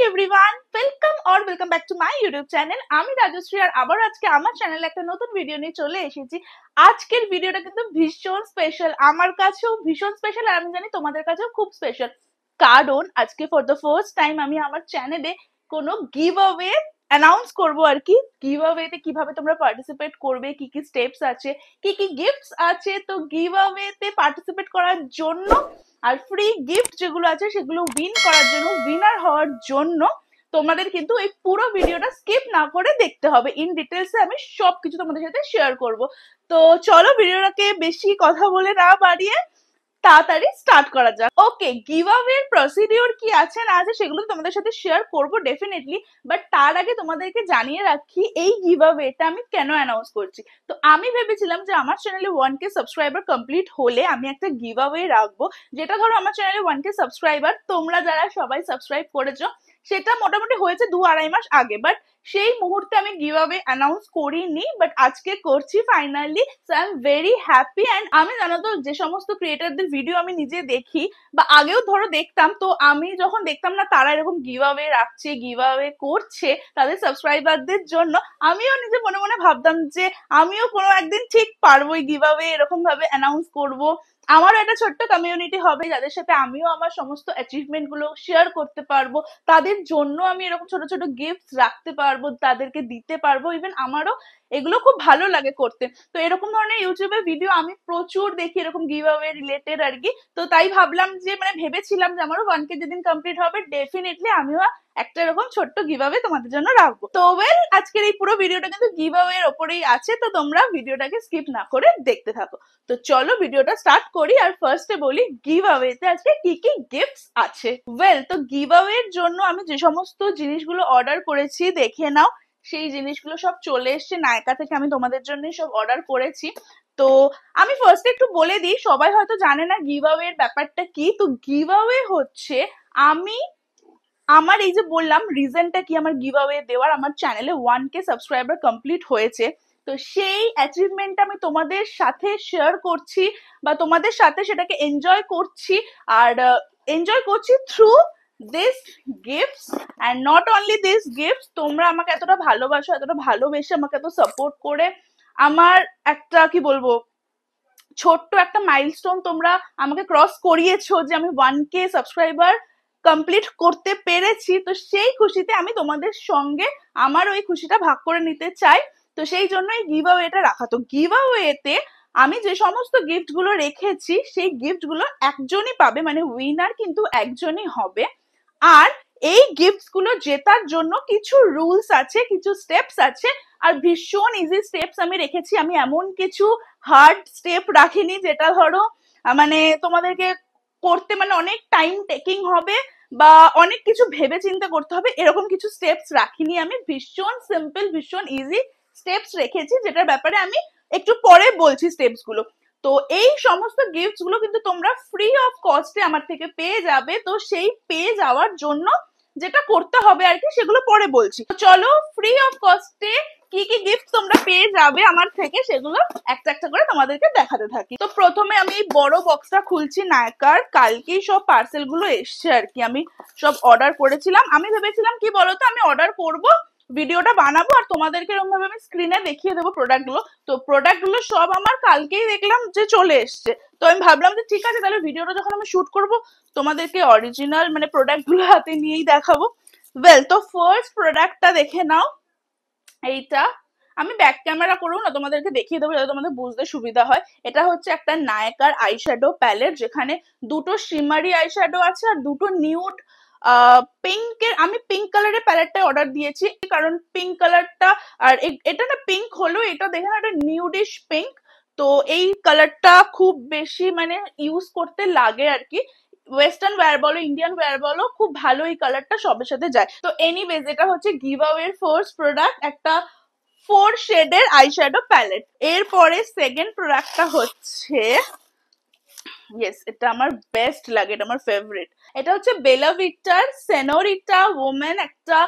Everyone, welcome back to my YouTube channel. আমি রাজশ্রী আর আবার আজকে আমার চ্যানেলে একটা নতুন ভিডিও নিয়ে চলে এসেছি। আজকের ভিডিওটা কিন্তু ভীষণ স্পেশাল, আমার কাছেও ভীষণ স্পেশাল আর আমি জানি তোমাদের কাছেও খুব স্পেশাল, কারণ আজকে ফর দ্য ফার্স্ট টাইম আমি আমার চ্যানেলে কোনো গিভ অ্যাওয়ে অ্যানাউন্স করবো আর কি। গিভ অ্যাওয়েতে কিভাবে তোমরা পার্টিসিপেট করবে, কি কি স্টেপস আছে, কি কি গিফটস আছে। তো গিভ অ্যাওয়েতে পার্টিসিপেট করার জন্য আর ফ্রি গিফট যেগুলো আছে সেগুলো উইন করার জন্য, উইনার হওয়ার জন্য তোমাদের কিন্তু এই পুরো ভিডিওটা স্কিপ না করে দেখতে হবে। ইন ডিটেলসে আমি সবকিছু তোমাদের সাথে শেয়ার করব। তো চলো ভিডিওটাকে বেশি কথা বলে না বাড়িয়ে তাড়াতাড়ি স্টার্ট করা যাক। ওকে, গিভ অ্যাওয়ে প্রসিডিওর কি আছে না আছে সেগুলো তোমাদের সাথে শেয়ার করব ডেফিনেটলি, বাট তার আগে তোমাদেরকে জানিয়ে রাখি এই গিভ অ্যাওয়েটা আমি কেন অ্যানাউন্স করছি। তো আমি ভেবেছিলাম যে আমার চ্যানেলে 1K সাবস্ক্রাইবার কমপ্লিট হলে আমি একটা গিভ অ্যাওয়ে রাখবো, যেটা ধরো আমার চ্যানেলে 1K সাবস্ক্রাইবার তোমরা যারা সবাই সাবস্ক্রাইব করেছো সেটা মোটামুটি হয়েছে 2-2.5 মাস আগে, বাট সেই মুহূর্তে আমি গিভ অ্যাওয়ে অ্যানাউন্স করিনি, বাট আজকে করছি finally. So I am very happy. And আমি জানো তো যে সমস্ত ক্রিয়েটারদের ভিডিও আমি নিজে দেখি বা আগেও ধরো দেখতাম, তো আমি যখন দেখতাম না তারা এরকম গিভ অ্যাওয়ে রাখছে, গিভ অ্যাওয়ে করছে তাদের সাবস্ক্রাইবারদের জন্য, আমিও নিজে মনে মনে ভাবতাম যে আমিও কোনো একদিন ঠিক পারবো এই গিভ অ্যাওয়ে এরকম ভাবে অ্যানাউন্স করবো। আমারও একটা ছোট্ট কমিউনিটি হবে যাদের সাথে আমিও আমার সমস্ত অ্যাচিভমেন্ট গুলো শেয়ার করতে পারবো, তাদের জন্য আমি এরকম ছোট ছোট গিফট রাখতে পারবো, তাদেরকে দিতে পারবো। ইভেন আমারও এগুলো খুব ভালো লাগে করতে। তো এরকম ধরনের ইউটিউবে ভিডিও আমি প্রচুর দেখি এরকম গিভ অ্যাওয়ে রিলেটেড আর কি। তো তাই ভাবলাম যে ভেবেছিলাম যে আমারও 1K যেদিন কমপ্লিট হবে ডেফিনেটলি আমিও একটা এরকম ছোট্ট গিভ অ্যাওয়ে তোমাদের জন্য রাখবো। তো ওয়েল, আজকের এই পুরো ভিডিওটা কিন্তু গিভ অ্যাওয়ে এর ওপরেই আছে, তো তোমরা ভিডিওটাকে স্কিপ না করে দেখতে থাকো। তো চলো ভিডিওটা স্টার্ট করি। আর ফার্স্টে বলি গিভ অ্যাওয়েতে আজকে কি কি গিফটস আছে। ওয়েল, তো গিভ অ্যাওয়ে এর জন্য আমি যে সমস্ত জিনিসগুলো অর্ডার করেছি দেখে নাও। সেই জিনিসগুলো সব চলে এসছে নায়কা থেকে, আমি তোমাদের জন্য সব অর্ডার করেছি। তো আমি ফার্স্টে একটু বলে দিই, সবাই হয়তো জানে না গিভ অ্যাওয়ে এর ব্যাপারটা কি। তো গিভ অ্যাওয়ে হচ্ছে আমি আমার এই যে বললাম রিজনটা কি আমার গিভ অ্যাওয়ে দেওয়ার, আমার চ্যানেলে 1K সাবস্ক্রাইবার কমপ্লিট হয়েছে। তো সেই অ্যাচিভমেন্ট আমি তোমাদের সাথে শেয়ার করছি বা তোমাদের সাথে সেটাকে এনজয় করছি। আর এনজয় করছি through this gifts. And not only this gifts, তোমরা আমাকে এতটা ভালোবাসো, এতটা ভালোবেসে আমাকে এত সাপোর্ট করে আমার একটা কি বলবো ছোট্ট একটা মাইলস্টোন তোমরা আমাকে ক্রস করিয়েছো যে আমি 1K সাবস্ক্রাইবার কমপ্লিট করতে পেরেছি। তো সেই খুশিতে আমি তোমাদের সঙ্গে আমার ওই খুশিটা ভাগ করে নিতে চাই। তো সেই জন্য এই গিভ অ্যাওয়েটা রাখা। তো গিভ অ্যাওয়েতে আমি যে সমস্ত গিফট গুলো রেখেছি সেই গিফট গুলো একজনই পাবে, মানে উইনার কিন্তু একজনই হবে। আর এই গিফটস গুলো জেতার জন্য কিছু রুলস আছে, কিছু স্টেপস আছে। আর ভীষণ ইজি স্টেপস আমি রেখেছি, আমি এমন কিছু হার্ড স্টেপ রাখিনি যেটা ধরো তোমাদেরকে করতে অনেক টাইম টেকিং হবে বা অনেক কিছু ভেবে চিন্তা করতে হবে, এরকম কিছু স্টেপস রাখিনি। আমি ভীষণ সিম্পল, ভীষণ ইজি স্টেপস রেখেছি, যেটার ব্যাপারে আমি একটু পরে বলছি স্টেপস গুলো। তো এই সমস্ত গিফটস গুলো কিন্তু তোমরা ফ্রি অফ কস্টে আমার থেকে পেয়ে যাবে। তো সেই পেয়ে যাওয়ার জন্য যেটা করতে হবে আর কি সেগুলো পরে বলছি। তো চলো ফ্রি অফ কস্টে কি কি গিফট তোমরা পেয়ে যাবে আমার থেকে সেগুলো একটা একটা করে তোমাদেরকে দেখাতে থাকি। তো প্রথমে আমি এই বড় বক্সটা খুলছি নায়কার। কালকেই সব পার্সেল গুলো এসছে আর কি, আমি সব অর্ডার করেছিলাম। আমি ভেবেছিলাম কি বলতো, আমি অর্ডার করব, ভিডিওটা বানাবো আর তোমাদেরকে এরকম ভাবে আমি স্ক্রিনে দেখিয়ে দেবো প্রোডাক্ট গুলো। তো প্রোডাক্ট গুলো সব আমার কালকেই দেখলাম যে চলে এসছে। তো আমি ভাবলাম যে ঠিক আছে, তাহলে ভিডিওটা যখন আমি শুট করব তোমাদেরকে অরিজিনাল প্রোডাক্ট গুলো হাতে নিয়েই দেখাবো। ওয়েল, তো ফার্স্ট প্রোডাক্টটা দেখে নাও। এইটা আমি ব্যাক ক্যামেরা করেও না তোমাদেরকে দেখিয়ে দেবো যাতে তোমাদের বুঝতে সুবিধা হয়। এটা হচ্ছে একটা নায়কার আইশ্যাডো প্যালেট, যেখানে দুটো শিমারি আইশ্যাডো আছে আর দুটো নিউড পিঙ্কের। আমি পিঙ্ক কালারের প্যালেটটা অর্ডার দিয়েছি কারণ পিঙ্ক কালারটা, আর এটা না পিঙ্ক হলো, এটা দেখে না একটা নিউডিশ পিঙ্ক। তো এই কালারটা খুব বেশি ইউজ করতে লাগে আর কি, ওয়েস্টার্ন ওয়্যার বলো ইন্ডিয়ান ওয়্যার বলো, খুব ভালো এই কালারটা সবের সাথে যায়। তো এনিওয়েজ, এটা হচ্ছে গিভ অ্যাওয়ে ফার্স্ট প্রোডাক্ট, একটা 4 শেডের আইশ্যাডো প্যালেট। এরপরে সেকেন্ড প্রোডাক্টটা হচ্ছে, ইয়েস এটা আমার বেস্ট লাগে, এটা আমার ফেভারিট। এটা হচ্ছে বেলা ভিটার সেনোরিটা ওমেন একটা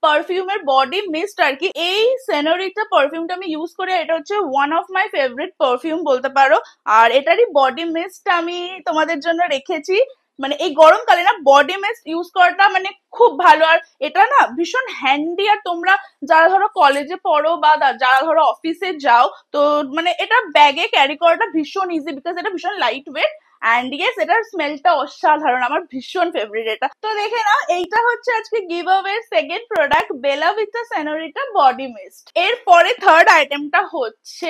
পারফিউমের বডি মিস্ট আর কি। এই সেনোরিটা পারফিউমটা আমি ইউজ করি, এটা হচ্ছে one of my favourite perfume বলতে পারো। আর এটারই বডি মিস্ট আমি তোমাদের জন্য রেখেছি, মানে এই গরমকালে না বডি মিস্ট ইউজ করাটা মানে খুব ভালো। আর এটা না ভীষণ হ্যান্ডি। আর তোমরা যারা ধরো কলেজে পড়ো বা যারা ধরো অফিসে যাও, তো মানে এটা ব্যাগে ক্যারি করাটা ভীষণ ইজি, বিকজ এটা ভীষণ লাইট ওয়েট। অ্যান্ড ইয়েস, এটার স্মেলটা অসাধারণ, আমার ভীষণ ফেভারিট এটা। তো দেখে নাও, এইটা হচ্ছে আজকে গিভ অ্যাওয়ে সেকেন্ড প্রোডাক্ট, বেলা ভিটা সেনোরিটা বডি মিস্ট। এরপরে থার্ড আইটেমটা হচ্ছে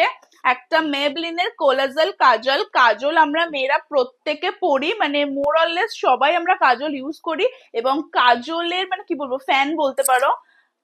একটা মেবলিনের কোলাজেল কাজল। কাজল আমরা মেয়েরা প্রত্যেকে পরি, মানে মোর অর লেস সবাই আমরা কাজল ইউজ করি, এবং কাজলের মানে কি বলবো ফ্যান বলতে পারো।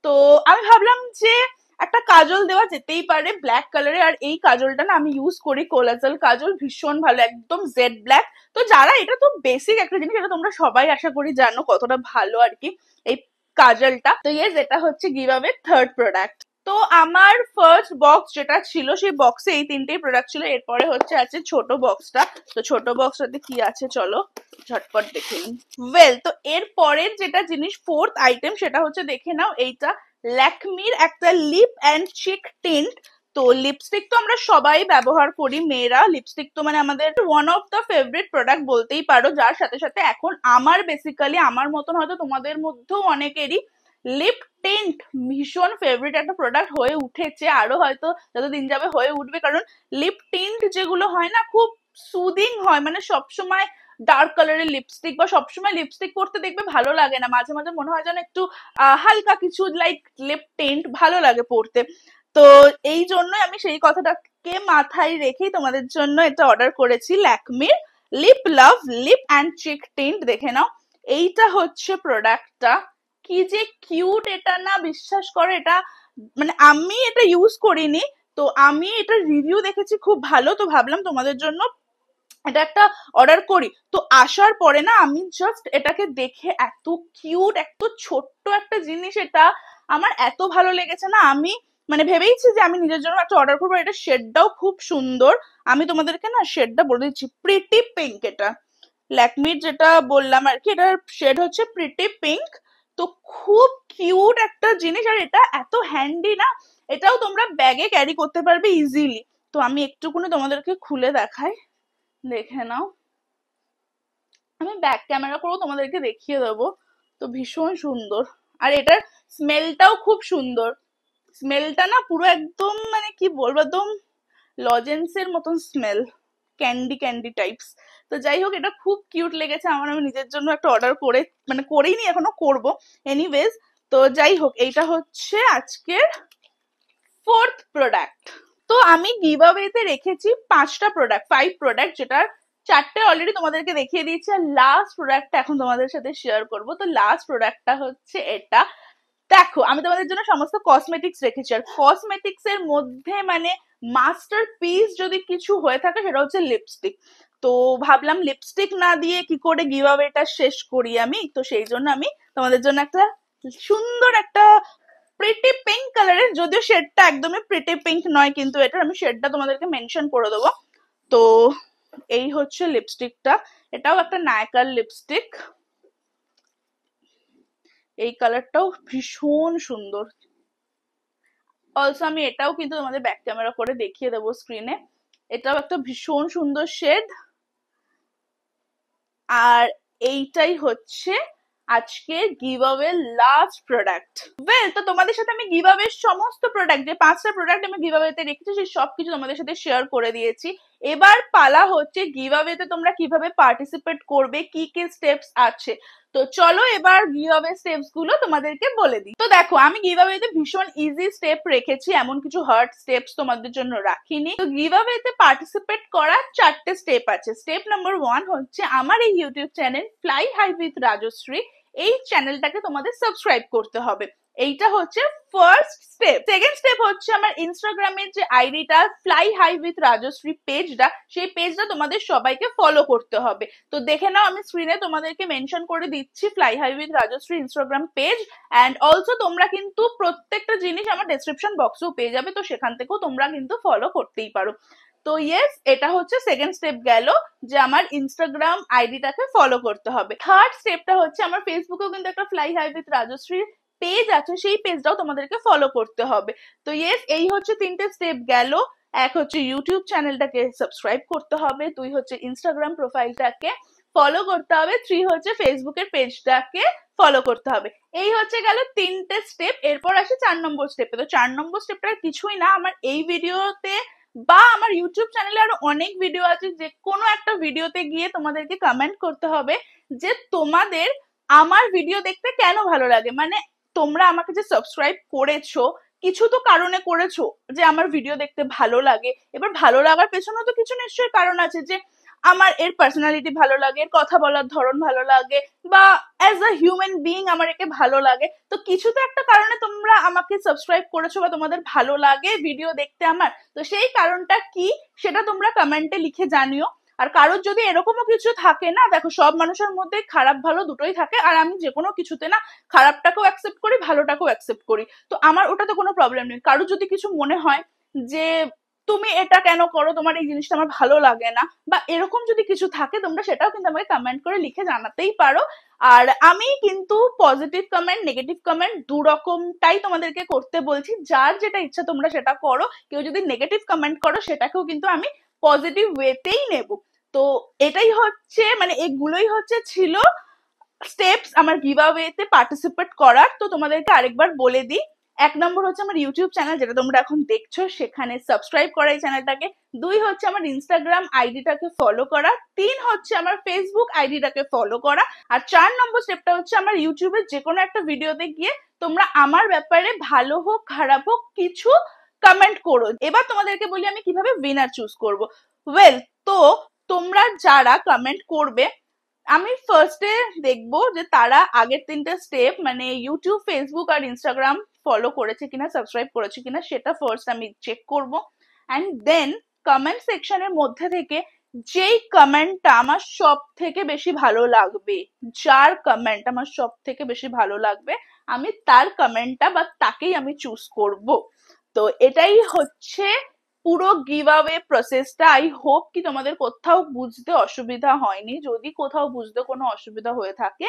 তো আমি ভাবলাম যে একটা কাজল দেওয়া যেতেই পারে ব্ল্যাক কালারে। আর এই কাজলটা না আমি ইউজ করি, কোলাজেল কাজল, ভীষণ ভালো, একদম জেড ব্ল্যাক। তো যারা, এটা তো বেসিক একটা জিনিস, এটা তোমরা সবাই আশা করি জানো কতটা ভালো আর কি এই কাজলটা। তো ইয়েস, এটা হচ্ছে গিভ অ্যাওয়ে থার্ড প্রোডাক্ট। তো আমার ফার্স্ট বক্স যেটা ছিল, সেই বক্সে এই তিনটেই প্রোডাক্ট ছিল। এরপরে হচ্ছে আছে ছোট বক্সটা। তো ছোট বক্সটাতে কি আছে চলো ঝটপট দেখে নিই। ওয়েল, তো এর পরের যেটা জিনিস ফোর্থ আইটেম, সেটা হচ্ছে দেখে নাও, এইটা ল্যাকমির একটা লিপ অ্যান্ড চিক টিন্ট। তো লিপস্টিক তো আমরা সবাই ব্যবহার করি মেয়েরা, লিপস্টিক তো মানে আমাদের one of the favourite product বলতেই পারো। যার সাথে সাথে এখন আমার বেসিক্যালি, আমার মতন হয়তো তোমাদের মধ্যেও অনেকেরই লিপ টিন্ট ভীষণ ফেভারিট একটা প্রোডাক্ট হয়ে উঠেছে, আরো হয়তো যত দিন যাবে হয়ে উঠবে। কারণ লিপ টিন্ট যেগুলো হয় না, খুব সুদিং হয়, মানে সবসময় ডার্ক কালারের লিপস্টিক বা সবসময় লিপস্টিক পরতে দেখবে ভালো লাগে না, মাঝে মাঝে মনে হয় যেন একটু হালকা কিছু লাইক লিপ টিন্ট ভালো লাগে পরতে। তো এই জন্যই আমি সেই কথাটাকে মাথায় রেখেই তোমাদের জন্য এটা অর্ডার করেছি, ল্যাকমির lip love lip and cheek tint. দেখে নাও, এইটা হচ্ছে প্রোডাক্টটা, কি যে কিউট এটা না, বিশ্বাস করো। এটা মানে আমি এটা ইউজ করিনি, তো আমি এটা রিভিউ দেখেছি খুব ভালো, তো ভাবলাম তোমাদের জন্য এটা একটা অর্ডার করি। তো আসার পরে না আমি জাস্ট এটাকে দেখে, এত কিউট, এত ছোট্ট একটা জিনিস, এটা আমার এত ভালো লেগেছে না, আমি মানে ভেবেইছি যে আমি নিজের জন্য একটা অর্ডার করবো। এটা শেডটাও খুব সুন্দর, আমি তোমাদেরকে না শেডটা বলে দিচ্ছি, প্রিটি পিঙ্ক। এটা ল্যাকমির যেটা বললাম আর কি, এটার শেড হচ্ছে প্রিটি পিঙ্ক। তো খুব কিউট একটা জিনিস, আর এটা এত হ্যান্ডি না, এটাও তোমরা ব্যাগে ক্যারি করতে পারবে ইজিলি। তো আমি একটুকুনি তোমাদেরকে খুলে দেখাই, দেখে নাও। আমি ব্যাক ক্যামেরা করেও তোমাদেরকে দেখিয়ে দেবো। তো ভীষণ সুন্দর, আর এটার স্মেলটাও খুব সুন্দর। স্মেলটা না পুরো একদম মানে কি বলবো, একদম লজেন্সের মতন স্মেল, ক্যান্ডি ক্যান্ডি টাইপস। তো যাই হোক, এটা খুব কিউট লেগেছে আমার, আমি নিজের জন্য একটা অর্ডার করে মানে করেই নি, এখনো করবো। এনিওয়েজ, তো যাই হোক, এইটা হচ্ছে আজকের ফোর্থ প্রোডাক্ট। তো আমি গিভ অ্যাওয়েতে রেখেছি 5টা প্রোডাক্ট, 5 প্রোডাক্ট, যেটার 4টে অলরেডি তোমাদেরকে দেখিয়ে দিয়েছি, আর লাস্ট প্রোডাক্টটা এখন তোমাদের সাথে শেয়ার করব। তো লাস্ট প্রোডাক্টটা হচ্ছে এটা। দেখো, আমি তোমাদের জন্য সমস্ত কসমেটিক্স রেখেছি, আর কসমেটিক্স এর মধ্যে মানে মাস্টার পিস যদি কিছু হয়ে থাকে সেটা হচ্ছে লিপস্টিক। তো ভাবলাম লিপস্টিক না দিয়ে কি করে গিভ অ্যাওয়েটা শেষ করি আমি, তো সেই জন্য আমি তোমাদের জন্য একটা সুন্দর একটা প্রিটি পিঙ্ক কালারের, যদিও শেডটা একদমই প্রিটি পিঙ্ক নয়, কিন্তু এটার আমি শেডটা তোমাদেরকে মেনশন করে দেবো। তো এই হচ্ছে লিপস্টিকটা, এটাও একটা নায়কার লিপস্টিক। এই কালারটাও ভীষণ সুন্দর। অলসো আমি এটাও কিন্তু তোমাদের ব্যাক ক্যামেরা করে দেখিয়ে দেবো স্ক্রিনে। এটাও একটা ভীষণ সুন্দর শেড। আর এইটাই হচ্ছে আজকে give away last product. Well, তো তোমাদের সাথে আমি গিভ অ্যাওয়ে সমস্ত প্রোডাক্ট, যে 5টা প্রোডাক্ট আমি গিভ অ্যাওয়েতে রেখেছি, সেই সবকিছু তোমাদের সাথে শেয়ার করে দিয়েছি। এবার পালা হচ্ছে গিভ অ্যাওয়েতে তোমরা কিভাবে পার্টিসিপেট করবে, কি কি স্টেপস আছে। তো চলো এবার গিভ অ্যাওয়ে স্টেপস গুলো তোমাদেরকে বলে দিই। তো দেখো, আমি গিভ অ্যাওয়েতে ভীষণ ইজি স্টেপ রেখেছি, এমন কিছু হার্ড স্টেপস তোমাদের জন্য রাখিনি। তো গিভ অ্যাওয়েতে পার্টিসিপেট করার 4টে স্টেপ আছে। স্টেপ নাম্বার 1 হচ্ছে আমার এই YouTube channel fly high with Rajshree, এই চ্যানেলটাকে তোমাদের সাবস্ক্রাইব করতে হবে। এইটা হচ্ছে ফার্স্ট স্টেপ। সেকেন্ড স্টেপ হচ্ছে আমার ইনস্টাগ্রামের যে আইডিটা ফ্লাই হাই উইথ রাজশ্রী পেজটা, সেই পেজটা তোমাদের সবাইকে ফলো করতে হবে। তো দেখে নাও, আমি স্ক্রিনে তোমাদেরকে মেনশন করে দিচ্ছি fly high with Rajshree Instagram page. And also তোমরা কিন্তু প্রত্যেকটা জিনিস আমার ডেসক্রিপশন বক্সেও পেয়ে যাবে, তো সেখান থেকেও তোমরা কিন্তু ফলো করতেই পারো। তো ইয়েস, এটা হচ্ছে সেকেন্ড স্টেপ গেল, যে আমার ইনস্টাগ্রাম আইডিটাকে ফলো করতে হবে। থার্ড স্টেপটা হচ্ছে আমার ফেসবুকেও কিন্তু একটা ফ্লাই হাই উইথ রাজশ্রীর পেজ আছে, সেই পেজটাও তোমাদেরকে ফলো করতে হবে। তো ইয়েস, এই হচ্ছে 3টে স্টেপ গেল। এক হচ্ছে ইউটিউব চ্যানেলটাকে সাবস্ক্রাইব করতে হবে, 2 হচ্ছে ইনস্টাগ্রাম প্রোফাইলটাকে ফলো করতে হবে, 3 হচ্ছে ফেসবুকের পেজটাকে ফলো করতে হবে। এই হচ্ছে গেল 3টে স্টেপ। এরপর আসি 4 নম্বর স্টেপে। তো 4 নম্বর স্টেপটা কিছুই না, আমার এই ভিডিওতে বা আমার ইউটিউব চ্যানেলে আরো অনেক ভিডিও আছে, যে কোনো একটা ভিডিওতে গিয়ে তোমাদেরকে কমেন্ট করতে হবে যে তোমাদের আমার ভিডিও দেখতে কেন ভালো লাগে। মানে তোমরা আমাকে যে সাবস্ক্রাইব করেছো, কিছু তো কারণে করেছো যে আমার ভিডিও দেখতে ভালো লাগে। এবার ভালো লাগার পেছনেও তো কিছু নিশ্চয়ই কারণ আছে, যে আমার এর পার্সোনালিটি ভালো লাগে, এর কথা বলার ধরন ভালো লাগে, বা অ্যাজ আ হিউম্যান বিইং আমার একে ভালো লাগে। তো কিছু তো একটা কারণে তোমরা আমাকে সাবস্ক্রাইব করেছো বা তোমাদের ভালো লাগে ভিডিও দেখতে আমার। তো সেই কারণটা কি সেটা তোমরা কমেন্টে লিখে জানিও। আর কারোর যদি এরকমও কিছু থাকে না, দেখো সব মানুষের মধ্যে খারাপ ভালো দুটোই থাকে, আর আমি যে কোনো কিছুতে না খারাপটাকেও অ্যাকসেপ্ট করি, ভালোটাকেও অ্যাকসেপ্ট করি। তো আমার ওটাতে কোনো প্রবলেম নেই। কারোর যদি কিছু মনে হয় যে তুমি এটা কেন করো, তোমার এই জিনিসটা আমার ভালো লাগে না, বা এরকম যদি কিছু থাকে, তোমরা সেটাও কিন্তু আমাকে কমেন্ট করে লিখে জানাতেই পারো। আর আমি কিন্তু পজিটিভ কমেন্ট, নেগেটিভ কমেন্ট দু রকমটাই তোমাদেরকে করতে বলছি। যার যেটা ইচ্ছা তোমরা সেটা করো। কেউ যদি নেগেটিভ কমেন্ট করো, সেটাকেও কিন্তু আমি পজিটিভ ওয়েতেই নেব। তো এটাই হচ্ছে, মানে এগুলোই হচ্ছে ছিল স্টেপস আমার গিভঅ্যাওয়েতে পার্টিসিপেট করার। তো তোমাদেরকে আরেকবার বলে দিই। 1 নম্বর হচ্ছে আমার ইউটিউব চ্যানেল, যেটা তোমরা এখন দেখছো, সেখানে সাবস্ক্রাইব করা এই চ্যানেলটাকে। 2 হচ্ছে আমার ইনস্টাগ্রাম আইডিটাকে ফলো করা। 3 হচ্ছে আমার ফেসবুক আইডিটাকে ফলো করা। আর 4 নম্বর স্টেপটা হচ্ছে আমার ইউটিউবে যে কোনো একটা ভিডিওতে গিয়ে তোমরা আমার ব্যাপারে ভালো হোক খারাপ হোক কিছু কমেন্ট করো। এবার তোমাদেরকে বলি আমি কিভাবে উইনার চুজ করব। ওয়েল, তো তোমরা যারা কমেন্ট করবে, আমি ফার্স্টে দেখবো যে তারা আগের 3টে স্টেপ, মানে ইউটিউব, ফেসবুক আর ইনস্টাগ্রাম ফলো করেছে কিনা, সাবস্ক্রাইব করেছে কিনা, সেটা ফার্স্ট আমি চেক করব। অ্যান্ড দেন কমেন্ট সেকশনের মধ্যে থেকে যেই কমেন্টটা আমার সব থেকে বেশি ভালো লাগবে, যার কমেন্ট আমার সব থেকে বেশি ভালো লাগবে, আমি তার কমেন্টটা বা তাকেই আমি চুজ করব। তো এটাই হচ্ছে পুরো গিভঅ্যাওয়ে প্রসেসটা। আই হোপ কি তোমাদের কোথাও বুঝতে অসুবিধা হয়নি। যদি কোথাও বুঝতে কোনো অসুবিধা হয়ে থাকে,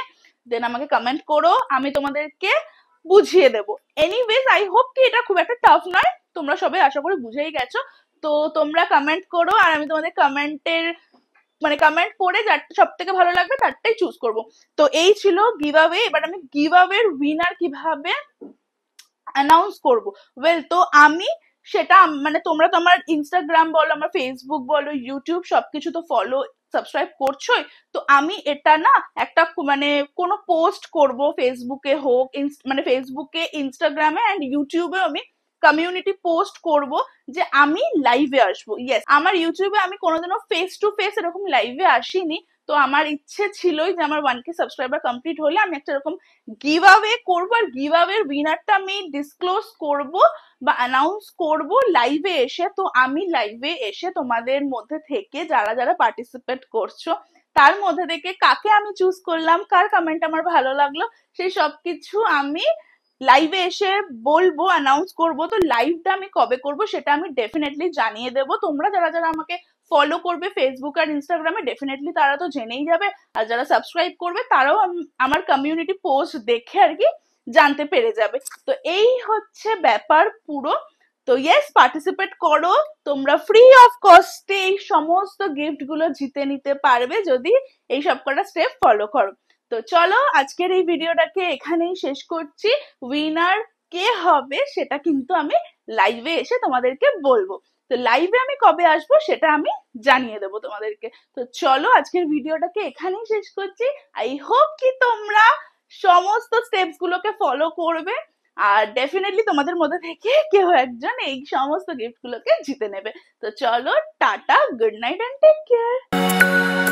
দেন আমাকে কমেন্ট করো, আমি তোমাদেরকে বুঝিয়ে দেবো। এনিওয়েজ, আই হোপ কি এটা খুব একটা টাফ নয়, তোমরা সবাই আশা করি বুঝেই গেছো। তো তোমরা কমেন্ট করো, আর আমি তোমাদের কমেন্টের, মানে কমেন্ট পড়ে যারটা সব থেকে ভালো লাগবে তারটাই চুজ করব। তো এই ছিল গিভঅ্যাওয়ে। এবার আমি গিভঅ্যাওয়ের উইনার কিভাবে অ্যানাউন্স করব। ওয়েল, তো আমি সেটা, মানে তোমরা তো আমার ইনস্টাগ্রাম বলো, আমার ফেসবুক বলো, ইউটিউব সবকিছু তো ফলো সাবস্ক্রাইব করছোই। তো আমি এটা না একটা, মানে কোনো পোস্ট করব, ফেসবুকে হোক, মানে ফেসবুকে, ইনস্টাগ্রামে অ্যান্ড ইউটিউবে আমি কমিউনিটি পোস্ট করব যে আমি লাইভে আসবো। ইয়েস, আমার ইউটিউবে আমি কোনোদিনও ফেস টু ফেস এরকম লাইভে আসিনি। তো আমার ইচ্ছে ছিলই যে আমার 1K সাবস্ক্রাইবার কমপ্লিট হলে আমি একটা এরকম গিভঅ্যাওয়ে করবো, আর গিভঅ্যাওয়ের উইনারটা আমি ডিসক্লোজ করব বা অ্যানাউন্স করব লাইভে এসে। তো আমি লাইভে এসে তোমাদের মধ্যে থেকে যারা যারা পার্টিসিপেট করছো, তার মধ্যে থেকে কাকে আমি চুজ করলাম, কার কমেন্ট আমার ভালো লাগলো, সেই সবকিছু আমি লাইভে এসে বলবো, অ্যানাউন্স করব। তো লাইভটা আমি কবে করব সেটা আমি ডেফিনেটলি জানিয়ে দেবো। তোমরা যারা যারা আমাকে ফলো করবে ফেসবুক আর ইনস্টাগ্রামে, ডেফিনেটলি তারা তো জেনেই যাবে। আর যারা সাবস্ক্রাইব করবে তারাও আমার কমিউনিটি পোস্ট দেখে আর কি জানতে পেরে যাবে। তো এই হচ্ছে ব্যাপার পুরো। তো ইয়েস, পার্টিসিপেট করো, তোমরা ফ্রি অফ কস্টে এই সমস্ত গিফট গুলো জিতে নিতে পারবে যদি এই সব কটা স্টেপ ফলো করো। তো চলো, আজকের এই ভিডিওটাকে এখানেই শেষ করছি। উইনার কে হবে সেটা কিন্তু আমি লাইভে এসে তোমাদেরকে বলবো। তো লাইভে আমি কবে আসবো সেটা আমি জানিয়ে দেবো তোমাদেরকে। তো চলো, আজকের ভিডিওটাকে এখানেই শেষ করছি। আই হোপ কি তোমরা সমস্ত স্টেপস গুলোকে ফলো করবে, আর ডেফিনেটলি তোমাদের মধ্যে থেকে কেউ একজন এই সমস্ত গিফট গুলোকে জিতে নেবে। তো চলো, tata, good night and take care.